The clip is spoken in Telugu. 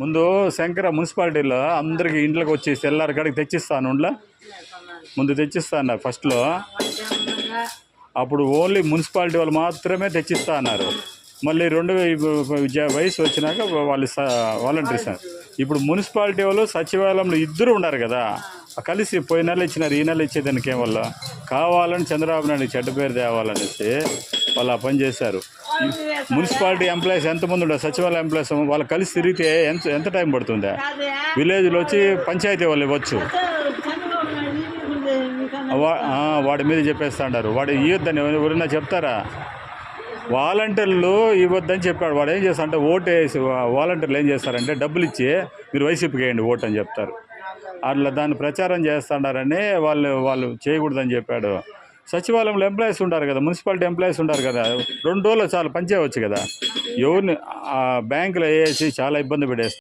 ముందు శంకర మున్సిపాలిటీలో అందరికి ఇంట్లోకి వచ్చేసి తెల్లారి కాడికి తెచ్చిస్తాను ఉండ్లా ముందు తెచ్చిస్తా అన్నారు ఫస్ట్లో. అప్పుడు ఓన్లీ మున్సిపాలిటీ వాళ్ళు మాత్రమే తెచ్చిస్తా అన్నారు. మళ్ళీ వయసు వచ్చినాక వాళ్ళు వాలంటీర్స్. ఇప్పుడు మున్సిపాలిటీ వాళ్ళు సచివాలయంలో ఇద్దరు ఉన్నారు కదా, కలిసి పోయిన నెల ఇచ్చినారు, ఈ నెల ఇచ్చేదానికి ఏమల్ల కావాలని చంద్రబాబు నాయుడు చెడ్డ పేరు తేవాలనేసి వాళ్ళు ఆ పని చేశారు. మున్సిపాలిటీ ఎంప్లాయీస్ ఎంతమంది ఉండరు, సచివాలయ ఎంప్లాయీస్ వాళ్ళు కలిసి తిరిగితే ఎంత టైం పడుతుందా? విలేజ్లో వచ్చి పంచాయతీ వాళ్ళు ఇవ్వచ్చు, వాడి మీద చెప్పేస్తా అంటారు. వాడు ఇవ్వద్దని ఎవరైనా చెప్తారా? వాలంటీర్లు ఇవ్వద్దని చెప్పాడు. వాడు ఏం చేస్తా అంటే ఓటు వేసి వాలంటీర్లు ఏం చేస్తారంటే డబ్బులు ఇచ్చి మీరు వైసీపీకి వేయండి ఓటు అని చెప్తారు. అట్లా దాన్ని ప్రచారం చేస్తాడారని వాళ్ళు చేయకూడదని చెప్పాడు. సచివాలయంలో ఎంప్లాయీస్ ఉంటారు కదా, మున్సిపాలిటీ ఎంప్లాయీస్ ఉంటారు కదా, 2 రోజులు చాలా పనిచేయవచ్చు కదా. ఎవరిని బ్యాంకులో వేసి చాలా ఇబ్బంది పడేస్తారు.